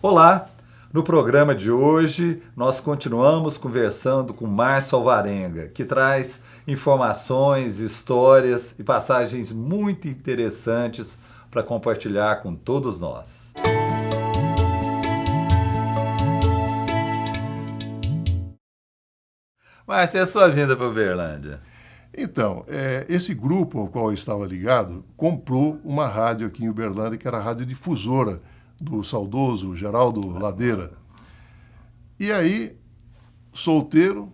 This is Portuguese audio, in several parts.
Olá! No programa de hoje, nós continuamos conversando com Márcio Alvarenga, que traz informações, histórias e passagens muito interessantes para compartilhar com todos nós. Márcio, e a sua vinda para Uberlândia? Então, esse grupo ao qual eu estava ligado comprou uma rádio aqui em Uberlândia, que era a Rádio Difusora, do saudoso Geraldo Ladeira. E aí, solteiro,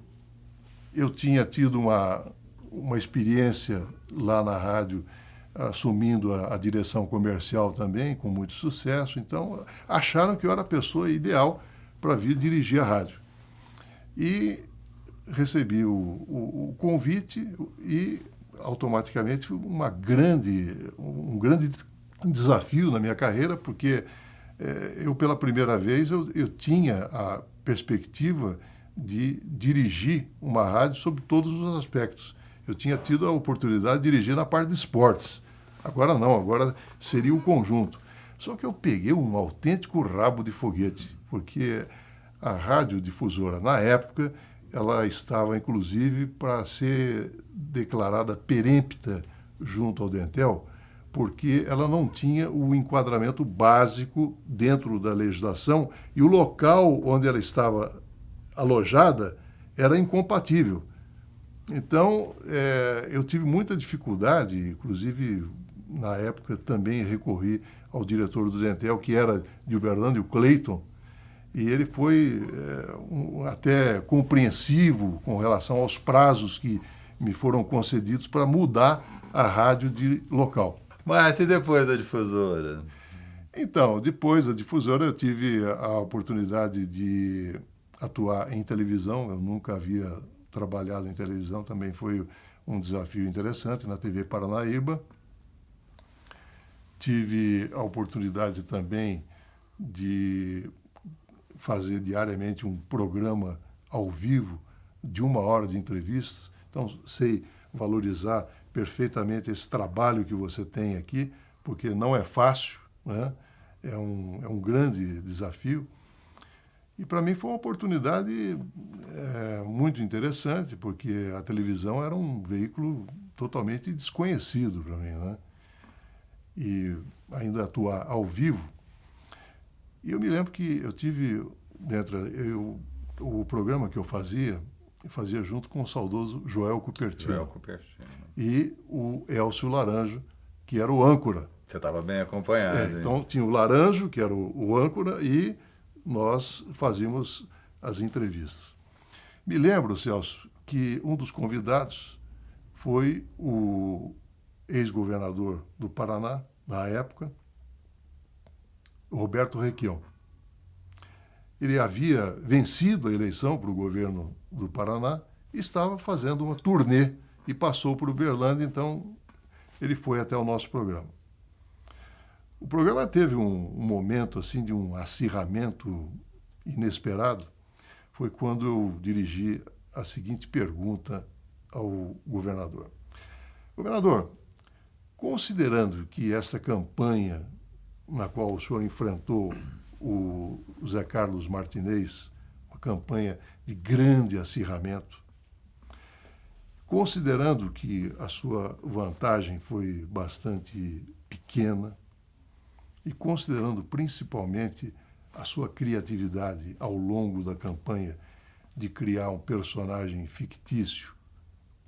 eu tinha tido uma experiência lá na rádio, assumindo a direção comercial também, com muito sucesso. Então, acharam que eu era a pessoa ideal para vir dirigir a rádio. E recebi o convite e automaticamente um grande desafio na minha carreira, porque eu pela primeira vez eu tinha a perspectiva de dirigir uma rádio sob todos os aspectos. Eu tinha tido a oportunidade de dirigir na parte de esportes. Agora não, agora seria o conjunto. Só que eu peguei um autêntico rabo de foguete, porque a radiodifusora, na época, ela estava, inclusive, para ser declarada perempta junto ao Dentel, porque ela não tinha o enquadramento básico dentro da legislação e o local onde ela estava alojada era incompatível. Então, eu tive muita dificuldade, inclusive, na época, também recorri ao diretor do Dentel, que era de Uberlândia, o Cleiton, e ele foi até compreensivo com relação aos prazos que me foram concedidos para mudar a rádio de local. Mas e depois da difusora? Então, depois da difusora, eu tive a oportunidade de atuar em televisão. Eu nunca havia trabalhado em televisão, também foi um desafio interessante na TV Paranaíba. Tive a oportunidade também de fazer diariamente um programa ao vivo de 1 hora de entrevistas. Então, sei valorizar perfeitamente esse trabalho que você tem aqui, porque não é fácil, né? É um grande desafio. E para mim foi uma oportunidade muito interessante, porque a televisão era um veículo totalmente desconhecido para mim, né? E ainda atuar ao vivo. E eu me lembro que eu tive, o programa que eu fazia junto com o saudoso Joel Cupertino. E o Elcio Laranjo, que era o âncora. Você estava bem acompanhado. Então tinha o Laranjo, que era o âncora, e nós fazíamos as entrevistas. Me lembro, Celso, que um dos convidados foi o ex-governador do Paraná, na época, Roberto Requião. Ele havia vencido a eleição para o governo do Paraná e estava fazendo uma turnê e passou por Uberlândia, então ele foi até o nosso programa. O programa teve um momento assim de um acirramento inesperado. Foi quando eu dirigi a seguinte pergunta ao governador. Governador, considerando que essa campanha na qual o senhor enfrentou o Zé Carlos Martinez, uma campanha de grande acirramento, considerando que a sua vantagem foi bastante pequena e considerando principalmente a sua criatividade ao longo da campanha de criar um personagem fictício,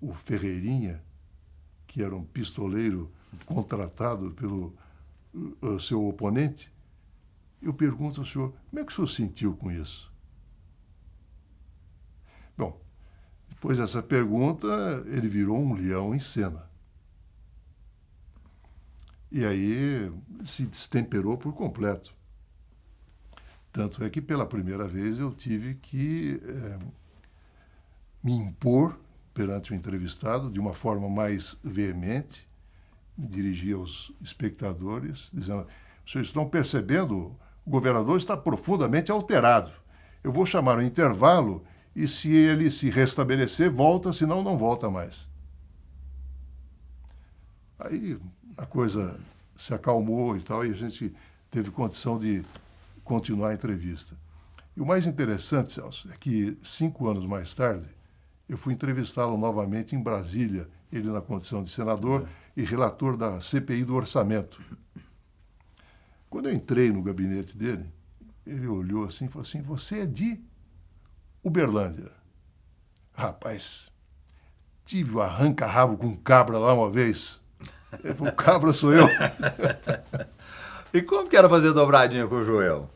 o Ferreirinha, que era um pistoleiro contratado pelo seu oponente, eu pergunto ao senhor, como é que o senhor sentiu com isso? Bom, depois dessa pergunta, ele virou um leão em cena. E aí se destemperou por completo. Tanto é que, pela primeira vez, eu tive que me impor perante o entrevistado de uma forma mais veemente, me dirigir aos espectadores, dizendo, vocês estão percebendo, o governador está profundamente alterado. Eu vou chamar o intervalo e, se ele se restabelecer, volta, senão não volta mais. Aí a coisa se acalmou e tal, e a gente teve condição de continuar a entrevista. E o mais interessante, Celso, é que 5 anos mais tarde, eu fui entrevistá-lo novamente em Brasília, ele na condição de senador e relator da CPI do Orçamento. Quando eu entrei no gabinete dele, ele olhou assim e falou assim: você é de Uberlândia. Rapaz, tive o arranca-rabo com cabra lá uma vez. Ele falou: o cabra sou eu. E como que era fazer dobradinha com o Joel?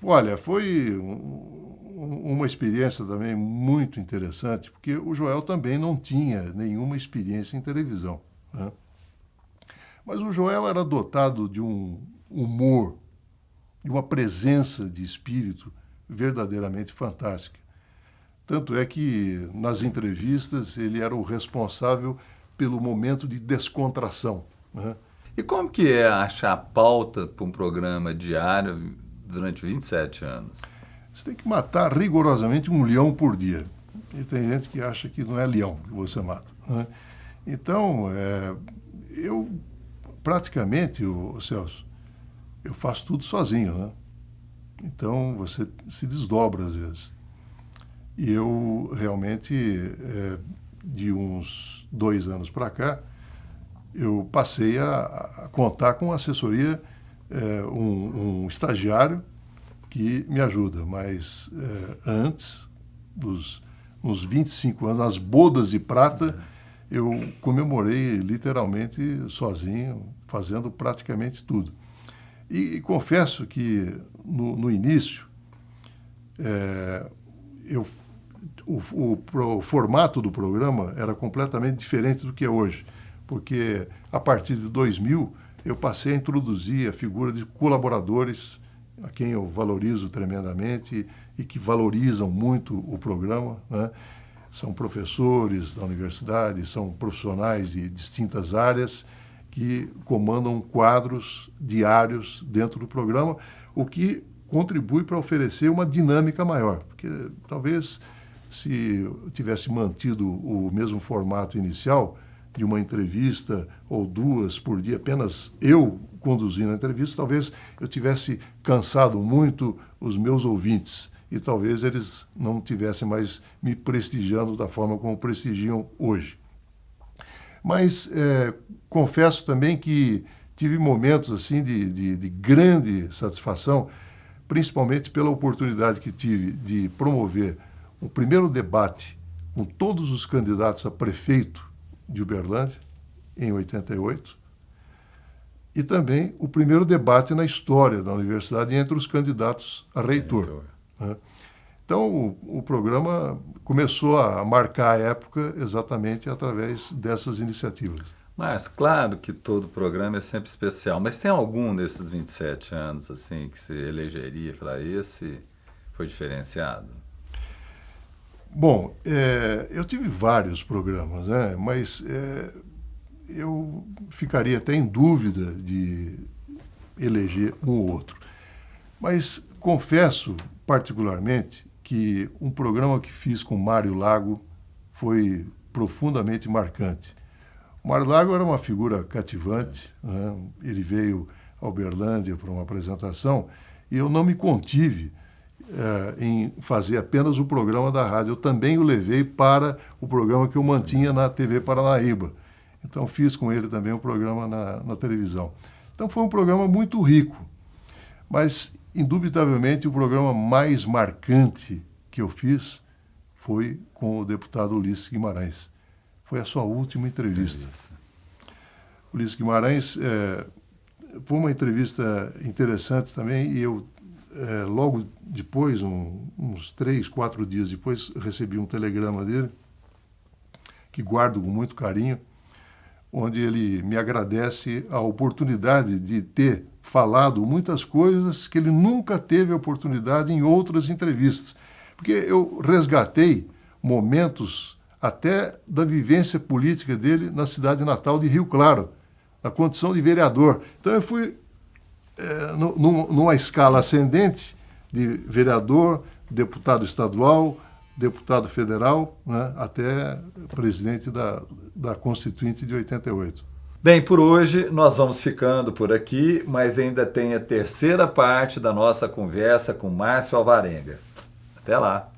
Olha, foi uma experiência também muito interessante, porque o Joel também não tinha nenhuma experiência em televisão, né? Mas o Joel era dotado de um humor, de uma presença de espírito verdadeiramente fantástica. Tanto é que, nas entrevistas, ele era o responsável pelo momento de descontração, né? E como que é achar pauta para um programa diário durante 27 anos? Você tem que matar rigorosamente um leão por dia. E tem gente que acha que não é leão que você mata, né? Então, eu praticamente, Celso, eu faço tudo sozinho, né? Então, você se desdobra às vezes. E eu realmente, de uns 2 anos para cá, eu passei a contar com assessoria, um estagiário que me ajuda. Mas antes, uns 25 anos, nas bodas de prata, eu comemorei literalmente sozinho, fazendo praticamente tudo. E confesso que no início, o formato do programa era completamente diferente do que é hoje, porque a partir de 2000 eu passei a introduzir a figura de colaboradores, a quem eu valorizo tremendamente e que valorizam muito o programa, né? São professores da universidade, são profissionais de distintas áreas que comandam quadros diários dentro do programa, o que contribui para oferecer uma dinâmica maior, porque talvez se eu tivesse mantido o mesmo formato inicial, de uma entrevista ou 2 por dia, apenas eu conduzindo a entrevista, talvez eu tivesse cansado muito os meus ouvintes e talvez eles não tivessem mais me prestigiando da forma como prestigiam hoje. Mas confesso também que tive momentos assim de grande satisfação, principalmente pela oportunidade que tive de promover o primeiro debate com todos os candidatos a prefeito de Uberlândia, em 88, e também o primeiro debate na história da universidade entre os candidatos a reitor, né? Então, o programa começou a marcar a época exatamente através dessas iniciativas. Mas, claro que todo programa é sempre especial, mas tem algum desses 27 anos assim que você elegeria para esse foi diferenciado? Bom, eu tive vários programas, né? Mas eu ficaria até em dúvida de eleger um ou outro. Mas confesso, particularmente, que um programa que fiz com Mário Lago foi profundamente marcante. O Mário Lago era uma figura cativante, né? Ele veio a Uberlândia para uma apresentação e eu não me contive em fazer apenas o programa da rádio. Eu também o levei para o programa que eu mantinha na TV Paranaíba. Então, fiz com ele também um programa na televisão. Então, foi um programa muito rico. Mas, indubitavelmente, o programa mais marcante que eu fiz foi com o deputado Ulisses Guimarães. Foi a sua última entrevista. Ulisses Guimarães foi uma entrevista interessante também e eu logo depois, uns 3, 4 dias depois, recebi um telegrama dele, que guardo com muito carinho, onde ele me agradece a oportunidade de ter falado muitas coisas que ele nunca teve a oportunidade em outras entrevistas. Porque eu resgatei momentos até da vivência política dele na cidade natal de Rio Claro, na condição de vereador. Então eu fui numa escala ascendente de vereador, deputado estadual, deputado federal, né, até presidente da Constituinte de 88. Bem, por hoje nós vamos ficando por aqui, mas ainda tem a terceira parte da nossa conversa com Márcio Alvarenga. Até lá!